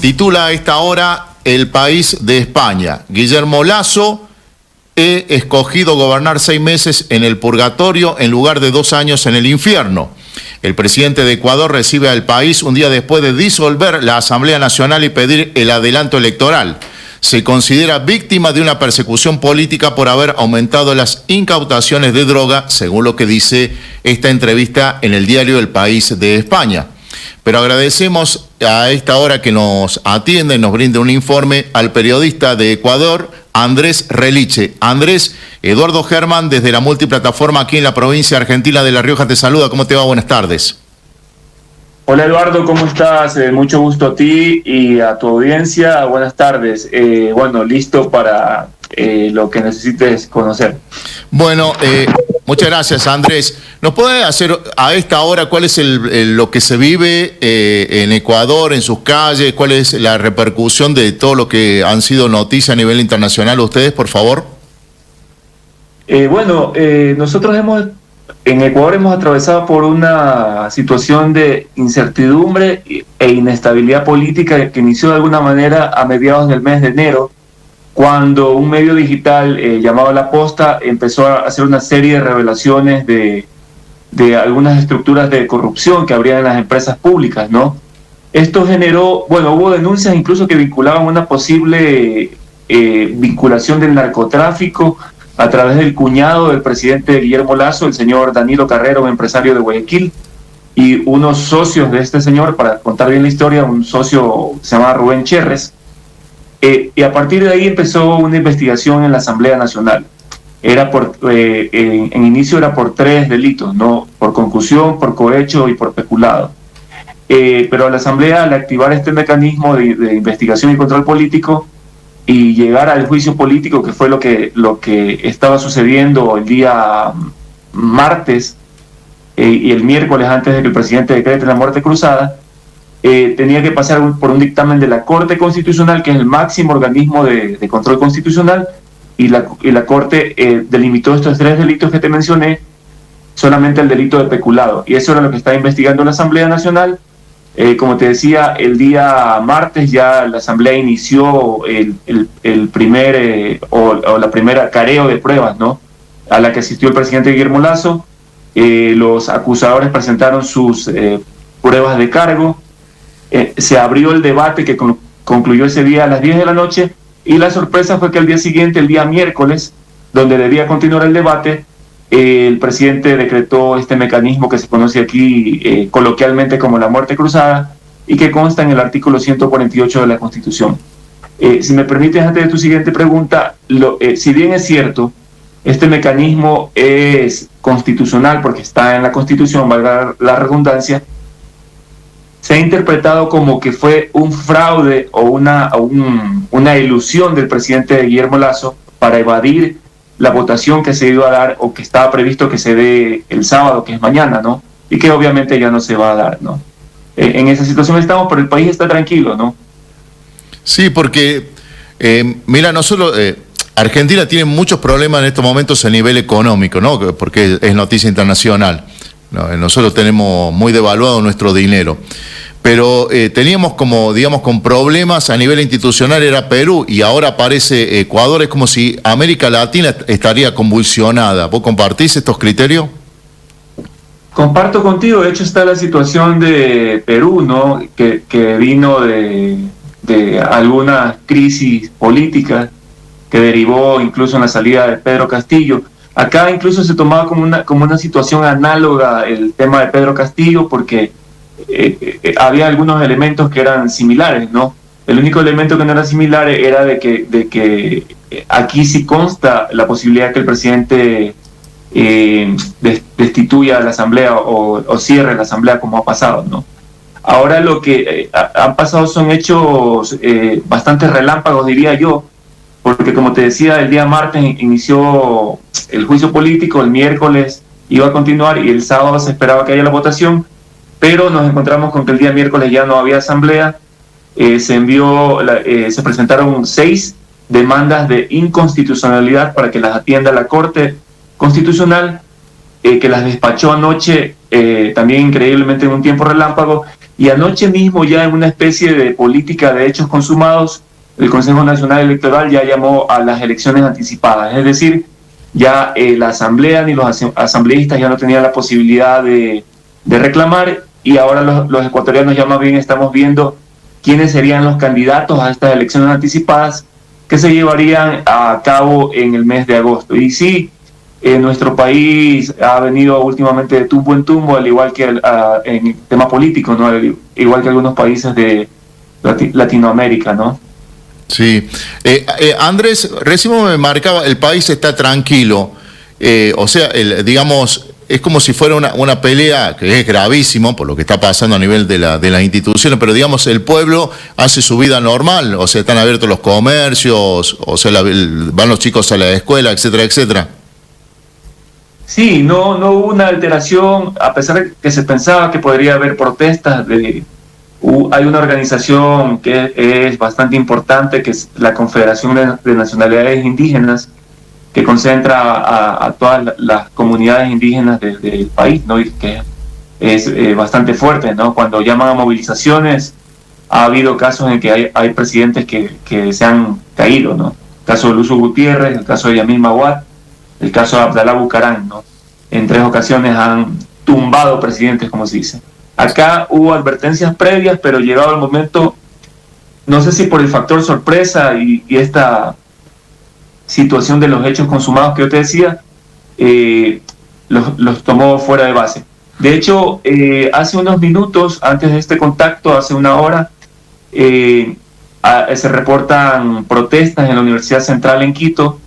Titula a esta hora El País de España. Guillermo Lasso, he escogido gobernar 6 meses en el purgatorio en lugar de 2 años en el infierno. El presidente de Ecuador recibe al país un día después de disolver la Asamblea Nacional y pedir el adelanto electoral. Se considera víctima de una persecución política por haber aumentado las incautaciones de droga, según lo que dice esta entrevista en el diario El País de España. Pero agradecemos a esta hora que nos atiende, nos brinde un informe al periodista de Ecuador, Andrés Reliche. Andrés, Eduardo Germán, desde la multiplataforma aquí en la provincia argentina de La Rioja, te saluda. ¿Cómo te va? Buenas tardes. Hola Eduardo, ¿cómo estás? Mucho gusto a ti y a tu audiencia. Buenas tardes. Listo para lo que necesites conocer. Bueno, muchas gracias, Andrés. ¿Nos puede hacer a esta hora cuál es lo que se vive en Ecuador, en sus calles? ¿Cuál es la repercusión de todo lo que han sido noticias a nivel internacional ustedes, por favor? Nosotros en Ecuador hemos atravesado por una situación de incertidumbre e inestabilidad política que inició de alguna manera a mediados del mes de enero, cuando un medio digital llamado La Posta empezó a hacer una serie de revelaciones de algunas estructuras de corrupción que habría en las empresas públicas, ¿no? Esto generó, hubo denuncias incluso que vinculaban una posible vinculación del narcotráfico a través del cuñado del presidente Guillermo Lasso, el señor Danilo Carrero, un empresario de Guayaquil, y unos socios de este señor, para contar bien la historia, un socio se llama Rubén Cherres, y a partir de ahí empezó una investigación en la Asamblea Nacional. En inicio era por 3 delitos, ¿no? Por concusión, por cohecho y por peculado. Pero a la Asamblea, al activar este mecanismo de investigación y control político y llegar al juicio político, que fue lo que estaba sucediendo el día martes y el miércoles antes de que el presidente decrete la muerte cruzada, tenía que pasar por un dictamen de la Corte Constitucional, que es el máximo organismo de control constitucional, y la Corte delimitó estos 3 delitos que te mencioné, solamente el delito de peculado, y eso era lo que está investigando la Asamblea Nacional. Como te decía, el día martes ya la Asamblea inició el primer la primera careo de pruebas, ¿no?, a la que asistió el presidente Guillermo Lasso. Los acusadores presentaron sus pruebas de cargo. Se abrió el debate que concluyó ese día a las 10 de la noche, y la sorpresa fue que al día siguiente, el día miércoles, donde debía continuar el debate, el presidente decretó este mecanismo que se conoce aquí coloquialmente como la muerte cruzada, y que consta en el artículo 148 de la Constitución. Si me permites, antes de tu siguiente pregunta, si bien es cierto, este mecanismo es constitucional porque está en la Constitución, valga la redundancia, se ha interpretado como que fue un fraude o una ilusión del presidente Guillermo Lasso para evadir la votación que se iba a dar, o que estaba previsto que se dé el sábado, que es mañana, ¿no? Y que obviamente ya no se va a dar, ¿no? En esa situación estamos, pero el país está tranquilo, ¿no? Sí, porque, mira, nosotros, Argentina tiene muchos problemas en estos momentos a nivel económico, ¿no? Porque es noticia internacional, ¿no? Nosotros tenemos muy devaluado nuestro dinero. Pero teníamos con problemas a nivel institucional era Perú, y ahora aparece Ecuador. Es como si América Latina estaría convulsionada. ¿Vos compartís estos criterios? Comparto contigo. De hecho, está la situación de Perú, ¿no?, que vino de alguna crisis política que derivó incluso en la salida de Pedro Castillo. Acá incluso se tomaba como una situación análoga el tema de Pedro Castillo, porque había algunos elementos que eran similares, ¿no? El único elemento que no era similar era de que aquí sí consta la posibilidad que el presidente destituya a la Asamblea o cierre la Asamblea, como ha pasado, ¿no? Ahora lo que han pasado son hechos bastante relámpagos, diría yo, porque como te decía, el día martes inició el juicio político, el miércoles iba a continuar y el sábado se esperaba que haya la votación, pero nos encontramos con que el día miércoles ya no había asamblea. Se presentaron 6 demandas de inconstitucionalidad para que las atienda la Corte Constitucional, que las despachó anoche, también increíblemente en un tiempo relámpago, Y anoche mismo, ya en una especie de política de hechos consumados, el Consejo Nacional Electoral ya llamó a las elecciones anticipadas. Es decir, ya la Asamblea ni los asambleístas ya no tenían la posibilidad de reclamar, y ahora los ecuatorianos ya más bien estamos viendo quiénes serían los candidatos a estas elecciones anticipadas que se llevarían a cabo en el mes de agosto. Y sí, nuestro país ha venido últimamente de tumbo en tumbo, al igual que en el tema político, ¿no? Igual que algunos países de Latinoamérica, ¿no? Sí. Andrés, recién me marcaba, el país está tranquilo. O sea, digamos, es como si fuera una pelea, que es gravísimo por lo que está pasando a nivel de las instituciones, pero digamos, el pueblo hace su vida normal, o sea, están abiertos los comercios, o sea, van los chicos a la escuela, etcétera, etcétera. Sí, no hubo una alteración, a pesar de que se pensaba que podría haber protestas. Hay una organización que es bastante importante, que es la Confederación de Nacionalidades Indígenas, que concentra a todas las comunidades indígenas del país, ¿no? Y que es bastante fuerte, ¿no? Cuando llaman a movilizaciones, ha habido casos en que hay presidentes que se han caído, ¿no? El caso de Lucio Gutiérrez, el caso de Yamil Maguad, el caso de Abdalá Bucaram, ¿no? En 3 ocasiones han tumbado presidentes, como se dice. Acá hubo advertencias previas, pero llegado el momento, no sé si por el factor sorpresa y esta situación de los hechos consumados que yo te decía, los tomó fuera de base. De hecho, hace unos minutos, antes de este contacto, hace una hora, se reportan protestas en la Universidad Central en Quito,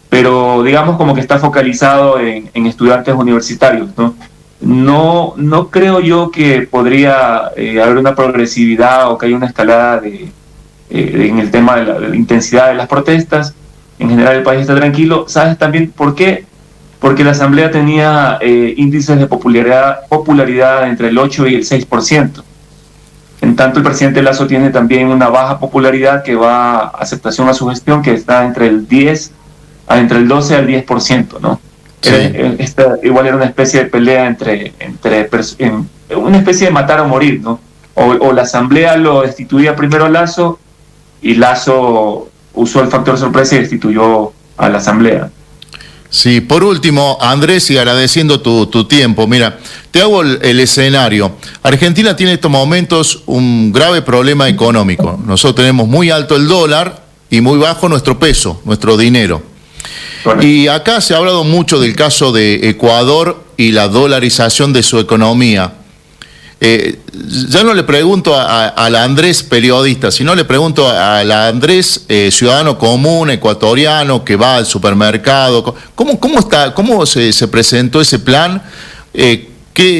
pero digamos como que está focalizado en estudiantes universitarios, ¿no? No creo yo que podría haber una progresividad o que haya una escalada en el tema de la intensidad de las protestas. En general el país está tranquilo. ¿Sabes también por qué? Porque la Asamblea tenía índices de popularidad entre el 8 y el 6%. En tanto, el presidente Lasso tiene también una baja popularidad que va a aceptación a su gestión, que está entre el 12 al 10%, ¿no? Sí. Igual era una especie de pelea una especie de matar o morir, ¿no? O la Asamblea lo destituía primero a Lasso, y Lasso usó el factor sorpresa y destituyó a la Asamblea. Sí, por último, Andrés, y agradeciendo tu tiempo, mira, te hago el escenario. Argentina tiene en estos momentos un grave problema económico. Nosotros tenemos muy alto el dólar y muy bajo nuestro peso, nuestro dinero. Correcto. Y acá se ha hablado mucho del caso de Ecuador y la dolarización de su economía. Ya no le pregunto al Andrés periodista, sino le pregunto al Andrés ciudadano común, ecuatoriano, que va al supermercado. ¿Cómo se presentó ese plan?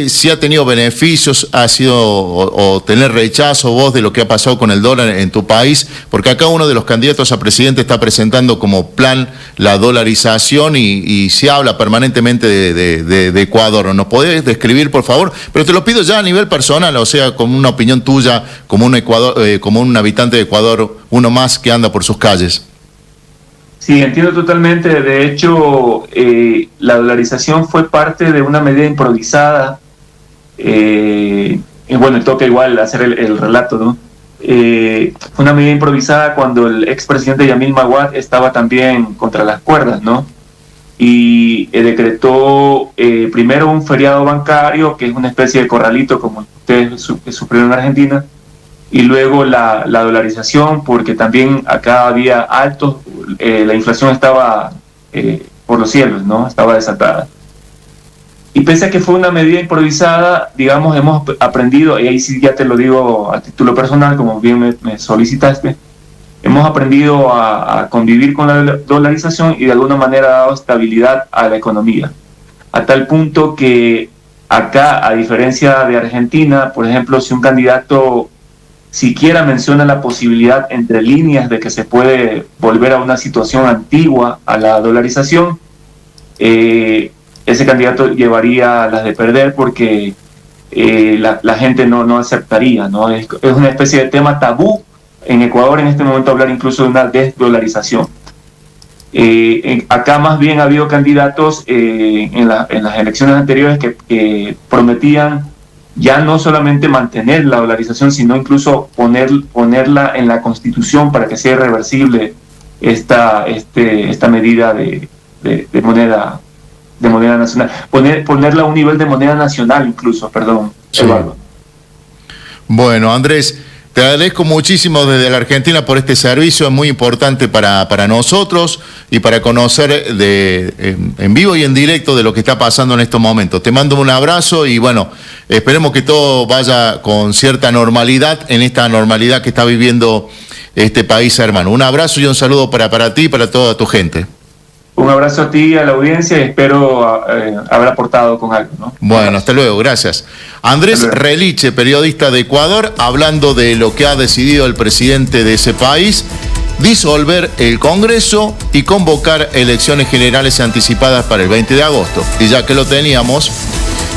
Si ha tenido beneficios, ha sido o tener rechazo vos de lo que ha pasado con el dólar en tu país, porque acá uno de los candidatos a presidente está presentando como plan la dolarización y se habla permanentemente de Ecuador. ¿Nos podés describir, por favor? Pero te lo pido ya a nivel personal, o sea, como una opinión tuya, como un habitante de Ecuador, uno más que anda por sus calles. Sí, entiendo totalmente. De hecho, la dolarización fue parte de una medida improvisada. Y bueno, toca igual hacer el relato, ¿no? Fue una medida improvisada cuando el expresidente Yamil Maguad estaba también contra las cuerdas, ¿no? Y decretó primero un feriado bancario, que es una especie de corralito como ustedes sufrieron en Argentina, y luego la dolarización, porque también acá había altos, la inflación estaba por los cielos, ¿no? Estaba desatada. Y pese a que fue una medida improvisada, digamos, hemos aprendido, y ahí sí ya te lo digo a título personal, como bien me solicitaste, hemos aprendido a convivir con la dolarización y de alguna manera ha dado estabilidad a la economía. A tal punto que acá, a diferencia de Argentina, por ejemplo, si un candidato siquiera menciona la posibilidad entre líneas de que se puede volver a una situación antigua a la dolarización, ese candidato llevaría las de perder, porque la gente no aceptaría, ¿no? Es una especie de tema tabú en Ecuador en este momento hablar incluso de una desdolarización. Acá más bien ha habido candidatos en las elecciones anteriores que prometían ya no solamente mantener la dolarización, sino incluso ponerla en la Constitución para que sea irreversible esta medida de moneda nacional, ponerla a un nivel de moneda nacional incluso, perdón, sí. Eduardo. Bueno, Andrés, te agradezco muchísimo desde la Argentina por este servicio, es muy importante para nosotros y para conocer en vivo y en directo de lo que está pasando en estos momentos. Te mando un abrazo y bueno, esperemos que todo vaya con cierta normalidad en esta normalidad que está viviendo este país hermano. Un abrazo y un saludo para ti y para toda tu gente. Un abrazo a ti y a la audiencia y espero haber aportado con algo, ¿no? Bueno, hasta luego, gracias. Andrés Reliche, periodista de Ecuador, hablando de lo que ha decidido el presidente de ese país, disolver el Congreso y convocar elecciones generales anticipadas para el 20 de agosto. Y ya que lo teníamos,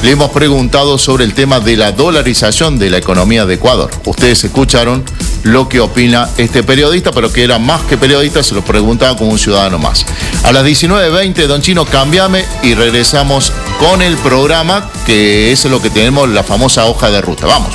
le hemos preguntado sobre el tema de la dolarización de la economía de Ecuador. Ustedes escucharon lo que opina este periodista, pero que era más que periodista, se lo preguntaba como un ciudadano más. A las 19:20, Don Chino, cámbiame y regresamos con el programa, que es lo que tenemos, la famosa hoja de ruta. Vamos.